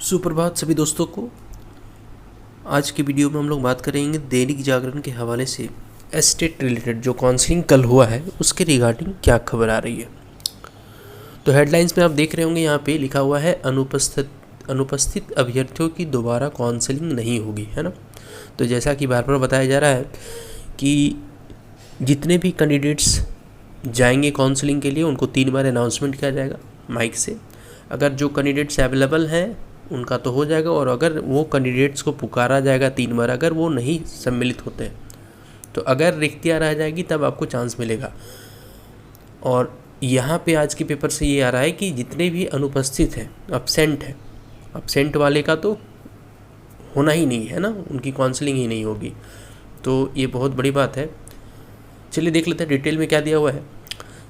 सुप्रभात सभी दोस्तों को। आज की वीडियो में हम लोग बात करेंगे दैनिक जागरण के हवाले से एस्टेट रिलेटेड जो काउंसलिंग कल हुआ है उसके रिगार्डिंग क्या खबर आ रही है। तो हेडलाइंस में आप देख रहे होंगे, यहाँ पे लिखा हुआ है अनुपस्थित अभ्यर्थियों की दोबारा काउंसलिंग नहीं होगी, है ना। तो जैसा कि बार बार बताया जा रहा है कि जितने भी कैंडिडेट्स जाएंगे काउंसलिंग के लिए उनको 3 बार अनाउंसमेंट किया जाएगा माइक से। अगर जो कैंडिडेट्स अवेलेबल हैं उनका तो हो जाएगा, और अगर वो कैंडिडेट्स को पुकारा जाएगा 3 बार, अगर वो नहीं सम्मिलित होते हैं तो अगर रिक्तियाँ रह जाएगी तब आपको चांस मिलेगा। और यहाँ पे आज के पेपर से ये आ रहा है कि जितने भी अनुपस्थित हैं, अब्सेंट है, अब्सेंट वाले का तो होना ही नहीं है ना, उनकी काउंसलिंग ही नहीं होगी। तो ये बहुत बड़ी बात है। चलिए देख लेते हैं डिटेल में क्या दिया हुआ है।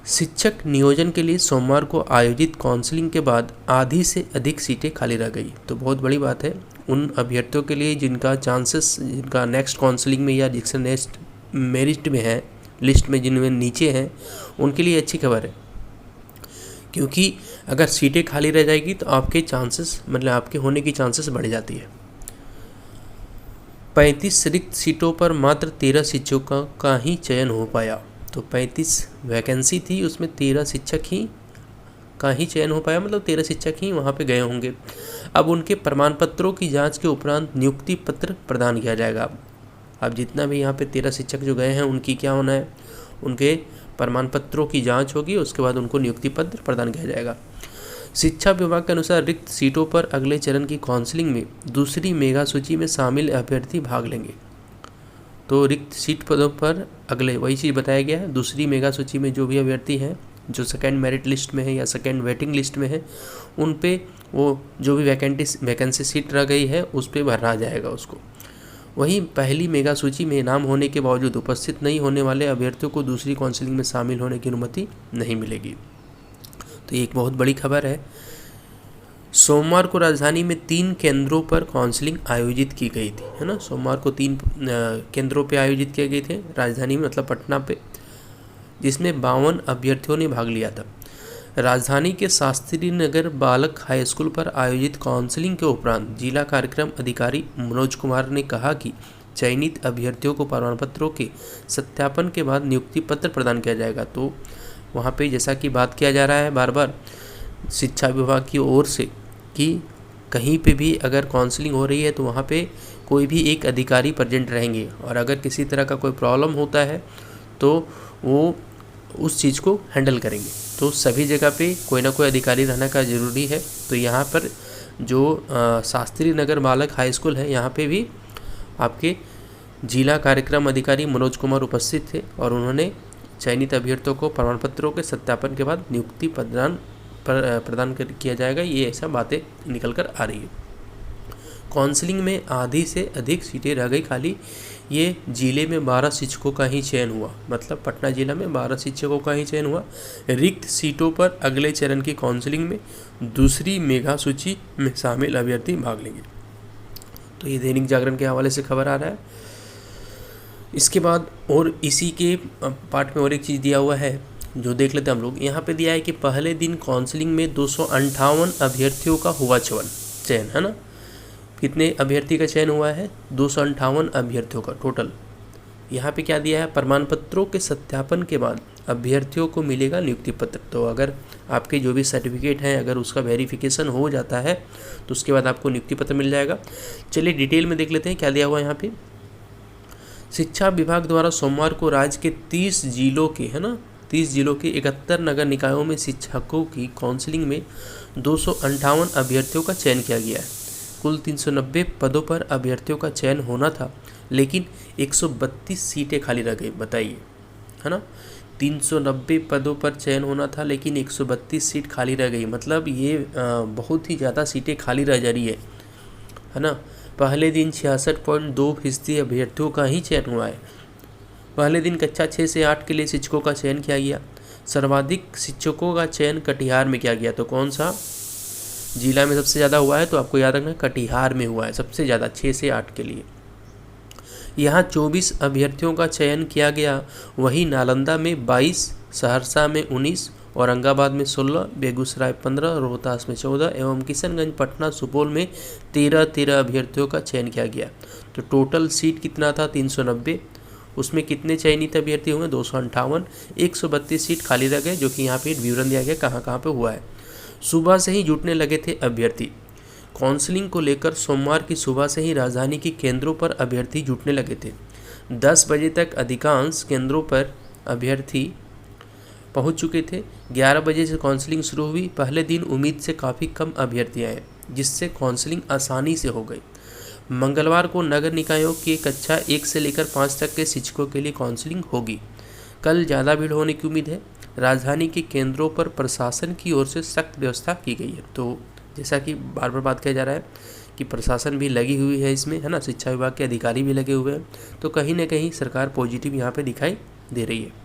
शिक्षक नियोजन के लिए सोमवार को आयोजित काउंसलिंग के बाद आधी से अधिक सीटें खाली रह गई। तो बहुत बड़ी बात है उन अभ्यर्थियों के लिए जिनका नेक्स्ट काउंसलिंग में या जिससे नेक्स्ट मेरिट में है, लिस्ट में जिनमें नीचे हैं, उनके लिए अच्छी खबर है। क्योंकि अगर सीटें खाली रह जाएगी तो आपके चांसेस, मतलब आपके होने की चांसेस बढ़ जाती है। 35 रिक्त सीटों पर मात्र 13 शिक्षकों का ही चयन हो पाया। तो 35 वैकेंसी थी, उसमें 13 शिक्षक ही का ही चयन हो पाया, मतलब 13 शिक्षक ही वहाँ पे गए होंगे। अब उनके प्रमाण पत्रों की जांच के उपरांत नियुक्ति पत्र प्रदान किया जाएगा। अब जितना भी यहाँ पे 13 शिक्षक जो गए हैं उनकी क्या होना है, उनके प्रमाण पत्रों की जाँच होगी, उसके बाद उनको नियुक्ति पत्र प्रदान किया जाएगा। शिक्षा विभाग के अनुसार रिक्त सीटों पर अगले चरण की काउंसलिंग में दूसरी मेगा सूची में शामिल अभ्यर्थी भाग लेंगे। तो रिक्त सीट पदों पर अगले वही चीज़ बताया गया है, दूसरी मेगा सूची में जो भी अभ्यर्थी हैं जो सेकेंड मेरिट लिस्ट में है या सेकेंड वेटिंग लिस्ट में है, उन पे वो जो भी वैकेंसी सीट रह गई है उस पर भरा जाएगा उसको। वहीं पहली मेगा सूची में नाम होने के बावजूद उपस्थित नहीं होने वाले अभ्यर्थियों को दूसरी काउंसलिंग में शामिल होने की अनुमति नहीं मिलेगी। तो ये एक बहुत बड़ी खबर है। सोमवार को राजधानी में 3 केंद्रों पर काउंसलिंग आयोजित की गई थी, है ना। सोमवार को 3 केंद्रों पे आयोजित किए गए थे राजधानी में, मतलब पटना पे, जिसमें 52 अभ्यर्थियों ने भाग लिया था। राजधानी के शास्त्री नगर बालक हाई स्कूल पर आयोजित काउंसलिंग के उपरांत जिला कार्यक्रम अधिकारी मनोज कुमार ने कहा कि चयनित अभ्यर्थियों को प्रमाण पत्रों के सत्यापन के बाद नियुक्ति पत्र प्रदान किया जाएगा। तो वहाँ पे जैसा कि बात किया जा रहा है बार बार शिक्षा विभाग की ओर से कि कहीं पे भी अगर काउंसलिंग हो रही है तो वहाँ पे कोई भी एक अधिकारी प्रेजेंट रहेंगे, और अगर किसी तरह का कोई प्रॉब्लम होता है तो वो उस चीज़ को हैंडल करेंगे। तो सभी जगह पे कोई ना कोई अधिकारी रहना का ज़रूरी है। तो यहाँ पर जो शास्त्री नगर बालक हाई स्कूल है, यहाँ पे भी आपके जिला कार्यक्रम अधिकारी मनोज कुमार उपस्थित थे, और उन्होंने चयनित अभ्यर्थियों को प्रमाण पत्रों के सत्यापन के बाद नियुक्ति प्रदान किया जाएगा। ये ऐसा बातें निकल कर आ रही है। काउंसलिंग में आधी से अधिक सीटें रह गई खाली। ये जिले में 12 शिक्षकों का ही चयन हुआ, मतलब पटना जिला में 12 शिक्षकों का ही चयन हुआ। रिक्त सीटों पर अगले चरण की काउंसलिंग में दूसरी मेगा सूची में शामिल अभ्यर्थी भाग लेंगे। तो ये दैनिक जागरण के हवाले से खबर आ रहा है। इसके बाद और इसी के पार्ट में और एक चीज़ दिया हुआ है जो देख लेते हैं हम लोग। यहाँ पे दिया है कि पहले दिन काउंसलिंग में 258 अभ्यर्थियों का हुआ चयन, है ना। कितने अभ्यर्थी का चयन हुआ है? 258 अभ्यर्थियों का टोटल। यहाँ पे क्या दिया है? प्रमाण पत्रों के सत्यापन के बाद अभ्यर्थियों को मिलेगा नियुक्ति पत्र। तो अगर आपके जो भी सर्टिफिकेट हैं अगर उसका वेरिफिकेशन हो जाता है तो उसके बाद आपको नियुक्ति पत्र मिल जाएगा। चलिए डिटेल में देख लेते हैं क्या दिया हुआ है यहाँ पे। शिक्षा विभाग द्वारा सोमवार को राज्य के 30 जिलों के, है ना, 30 जिलों के 71 नगर निकायों में शिक्षकों की काउंसलिंग में 258 अभ्यर्थियों का चयन किया गया है। कुल 390 पदों पर अभ्यर्थियों का चयन होना था, लेकिन 132 सीटें खाली रह गई। बताइए, है ना, 390 पदों पर चयन होना था लेकिन 132 सीट खाली रह गई। मतलब ये बहुत ही ज़्यादा सीटें खाली रह जा रही है ना। पहले दिन 66.2% अभ्यर्थियों का ही चयन हुआ है। पहले दिन कक्षा 6 से 8 के लिए शिक्षकों का चयन किया गया। सर्वाधिक शिक्षकों का चयन कटिहार में किया गया। तो कौन सा जिला में सबसे ज़्यादा हुआ है? तो आपको याद रखना कटिहार में हुआ है सबसे ज़्यादा, 6 से 8 के लिए। यहाँ 24 अभ्यर्थियों का चयन किया गया। वहीं नालंदा में 22, सहरसा में 19 औरंगाबाद में 16, बेगूसराय 15, रोहतास में 14 एवं किशनगंज, पटना, सुपौल में 13 अभ्यर्थियों का चयन किया गया। तो टोटल सीट कितना था 390, उसमें कितने चयनित अभ्यर्थी हुए 258, 132 सीट खाली रह गए, जो कि यहाँ पे विवरण दिया गया कहाँ कहाँ पे हुआ है। सुबह से ही जुटने लगे थे अभ्यर्थी। काउंसलिंग को लेकर सोमवार की सुबह से ही राजधानी के केंद्रों पर अभ्यर्थी जुटने लगे थे। 10 बजे तक अधिकांश केंद्रों पर अभ्यर्थी पहुंच चुके थे। 11 बजे से काउंसलिंग शुरू हुई। पहले दिन उम्मीद से काफ़ी कम अभ्यर्थी आए, जिससे काउंसलिंग आसानी से हो गई। मंगलवार को नगर निकायों की कक्षा 1 से लेकर 5 तक के शिक्षकों के लिए काउंसलिंग होगी। कल ज़्यादा भीड़ होने की उम्मीद है। राजधानी के केंद्रों पर प्रशासन की ओर से सख्त व्यवस्था की गई है। तो जैसा कि बार बार बात किया जा रहा है कि प्रशासन भी लगी हुई है इसमें, है ना, शिक्षा विभाग के अधिकारी भी लगे हुए हैं। तो कहीं ना कहीं सरकार पॉजिटिव यहाँ पे दिखाई दे रही है।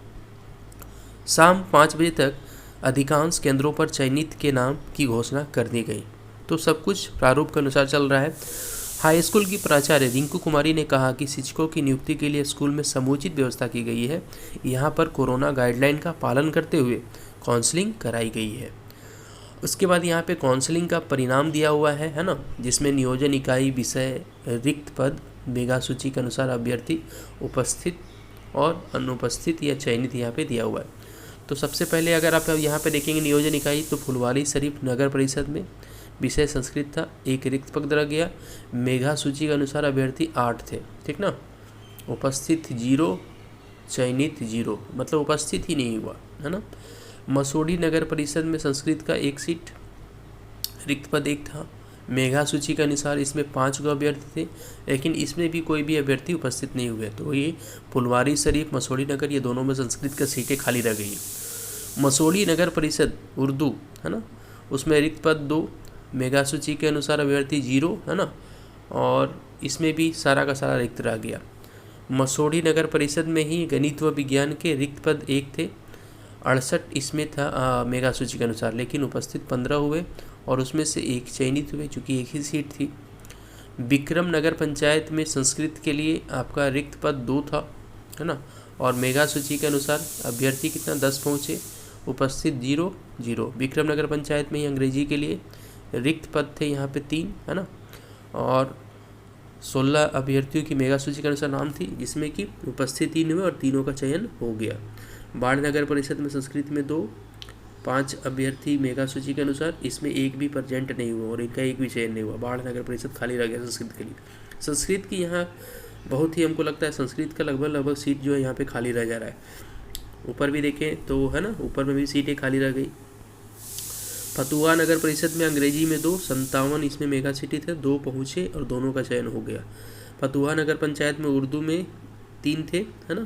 शाम 5 बजे तक अधिकांश केंद्रों पर चयनित के नाम की घोषणा कर दी गई। तो सब कुछ प्रारूप के अनुसार चल रहा है। हाई स्कूल की प्राचार्य रिंकू कुमारी ने कहा कि शिक्षकों की नियुक्ति के लिए स्कूल में समुचित व्यवस्था की गई है। यहाँ पर कोरोना गाइडलाइन का पालन करते हुए काउंसलिंग कराई गई है। उसके बाद यहाँ पे काउंसलिंग का परिणाम दिया हुआ है ना, जिसमें नियोजन इकाई, विषय, रिक्त पद, मेगा सूची के अनुसार अभ्यर्थी उपस्थित और अनुपस्थित या चयनित यहाँ पे दिया हुआ है। तो सबसे पहले अगर आप यहाँ पे देखेंगे नियोजन इकाई, तो फुलवारी शरीफ नगर परिषद में विषय संस्कृत था, 1 रिक्त पद रह गया। मेघा सूची के अनुसार अभ्यर्थी 8 थे, ठीक ना। उपस्थित 0, चयनित 0, मतलब उपस्थित ही नहीं हुआ, है ना। मसोढ़ी नगर परिषद में संस्कृत का 1 सीट, रिक्त पद 1 था। मेघा सूची के अनुसार इसमें 5 गो अभ्यर्थी थे, लेकिन इसमें भी कोई भी अभ्यर्थी उपस्थित नहीं हुए। तो ये फुलवारी शरीफ, मसोढ़ी नगर, ये दोनों में संस्कृत का सीटें खाली रह गई। मसोढ़ी नगर परिषद उर्दू, है ना, उसमें रिक्त पद 2, मेघा सूची के अनुसार अभ्यर्थी 0, है ना, और इसमें भी सारा का सारा रिक्त रह गया। मसोढ़ी नगर परिषद में ही गणित व विज्ञान के रिक्त पद 1 थे, 68 इसमें था मेगा सूची के अनुसार, लेकिन उपस्थित 15 हुए और उसमें से 1 चयनित हुए, चूँकि 1 ही सीट थी। विक्रम नगर पंचायत में संस्कृत के लिए आपका रिक्त पद 2 था, है ना, और मेगा सूची के अनुसार अभ्यर्थी कितना 10 पहुँचे, उपस्थित 0। विक्रम नगर पंचायत में ही अंग्रेजी के लिए रिक्त पद थे यहाँ पे 3, है ना, और 16 अभ्यर्थियों की मेगा सूची के अनुसार नाम थी, जिसमें कि उपस्थित 3 हुए और तीनों का चयन हो गया। बाढ़ नगर परिषद में संस्कृत में 2, 5 अभ्यर्थी मेगा सूची के अनुसार, इसमें 1 भी प्रेजेंट नहीं हुआ और इनका 1 भी चयन नहीं हुआ। बाढ़ नगर परिषद खाली रह गया संस्कृत के लिए। संस्कृत की यहाँ बहुत ही हमको लगता है संस्कृत का लगभग सीट जो है यहाँ पे खाली रह जा रहा है। ऊपर भी देखें तो, है ना, ऊपर में भी सीटें खाली रह गई। फतुहा नगर परिषद में अंग्रेजी में 2, 57 इसमें मेगा सिटी थे, 2 पहुँचे और दोनों का चयन हो गया। फतुहा नगर पंचायत में उर्दू में 3 थे, है ना,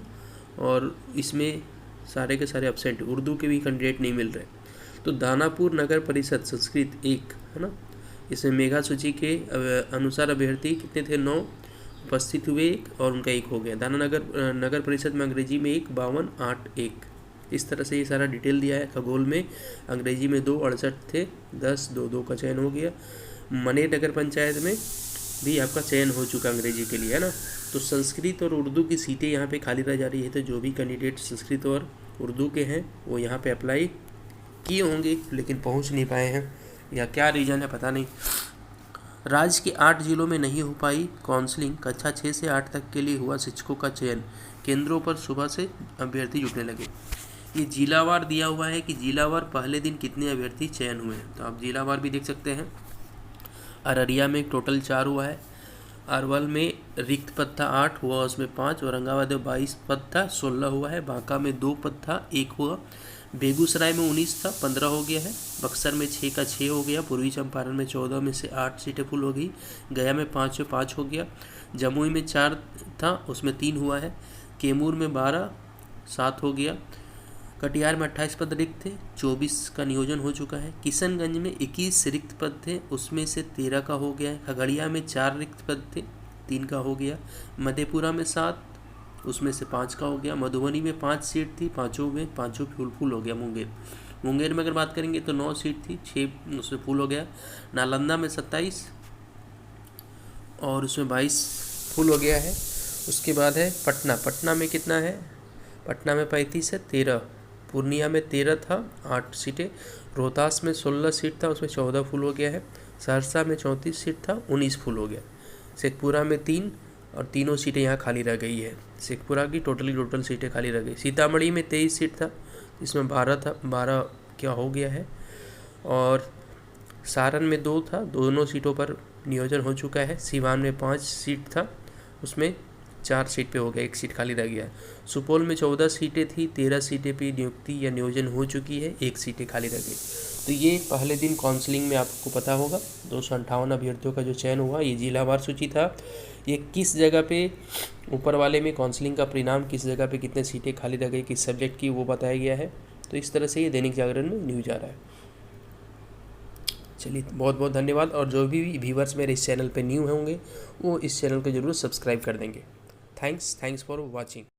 और इसमें सारे के सारे एब्सेंट, उर्दू के भी कैंडिडेट नहीं मिल रहे। तो दानापुर नगर परिषद संस्कृत 1, है ना, इसमें मेगा सूची के अनुसार अभ्यर्थी कितने थे 9, उपस्थित हुए 1 और उनका 1 हो गया। दाना नगर परिषद में अंग्रेजी में 1, 52, 8, 1। इस तरह से ये सारा डिटेल दिया है। खगोल में अंग्रेजी में 2, 68 थे, 10, 2 का चयन हो गया। मनेर नगर पंचायत में भी आपका चयन हो चुका अंग्रेजी के लिए, है ना। तो संस्कृत और उर्दू की सीटें यहाँ पे खाली रह जा रही है। तो जो भी कैंडिडेट संस्कृत और उर्दू के हैं वो यहाँ पे अप्लाई किए होंगे, लेकिन पहुँच नहीं पाए हैं, या क्या रीज़न है पता नहीं। राज्य के 8 जिलों में नहीं हो पाई काउंसलिंग। कक्षा 6 से 8 तक के लिए हुआ शिक्षकों का चयन। केंद्रों पर सुबह से अभ्यर्थी जुटने लगे। ये जिलावार दिया हुआ है कि जिलावार पहले दिन कितने अभ्यर्थी चयन हुए हैं। तो आप जिलावार भी देख सकते हैं। अररिया में टोटल 4 हुआ है। अरवल में रिक्त पद था 8 हुआ, उसमें 5। औरंगाबाद में 22 पद था, 16 हुआ है। बांका में 2 पद था, 1 हुआ। बेगूसराय में 19 था, 15 हो गया है। बक्सर में 6 का 6 हो गया। पूर्वी चंपारण में 14 में से 8 सीटें फुल हो गई। गया में 5 में 5 हो गया। जमुई में 4 था, उसमें 3 हुआ है। कैमूर में 12, 7 हो गया। कटिहार में 28 पद रिक्त थे, 24 का नियोजन हो चुका है। किशनगंज में 21 रिक्त पद थे, उसमें से 13 का हो गया है। खगड़िया में 4 रिक्त पद थे, 3 का हो गया। मधेपुरा में 7, उसमें से 5 का हो गया। मधुबनी में 5 सीट थी, 5 में 5 फुल हो गया। मुंगेर में अगर बात करेंगे तो 9 सीट थी, 6 उसमें फुल हो गया। नालंदा में 27 और उसमें 22 फुल हो गया है। उसके बाद है पटना में कितना है, पटना में 35 है, 13 पूर्णिया में 13 था, 8 सीटें। रोहतास में 16 सीट था, उसमें 14 फुल हो गया है। सहरसा में 34 सीट था, 19 फुल हो गया। शेखपुरा में 3 और तीनों सीटें यहाँ खाली रह गई है। शेखपुरा की टोटल सीटें खाली रह गई। सीतामढ़ी में 23 सीट था, इसमें 12 था, 12 क्या हो गया है। और सारण में 2 था, दोनों सीटों पर नियोजन हो चुका है। सिवान में 5 सीट था, उसमें 4 सीट पे हो गया, 1 सीट खाली रह गया है। सुपौल में 14 सीटें थी, 13 सीटें पे नियुक्ति या नियोजन हो चुकी है, 1 सीटें खाली रह गई। तो ये पहले दिन काउंसलिंग में आपको पता होगा 258 अभ्यर्थियों का जो चयन हुआ, ये जिलावार सूची था। ये किस जगह पे ऊपर वाले में काउंसलिंग का परिणाम किस जगह पे कितने सीटें खाली रह गई किस सब्जेक्ट की, वो बताया गया है। तो इस तरह से ये दैनिक जागरण में न्यूज आ रहा है। चलिए, बहुत बहुत धन्यवाद। और जो भी व्यूअर्स मेरे इस चैनल पे न्यू होंगे वो इस चैनल को ज़रूर सब्सक्राइब कर देंगे। Thanks for watching.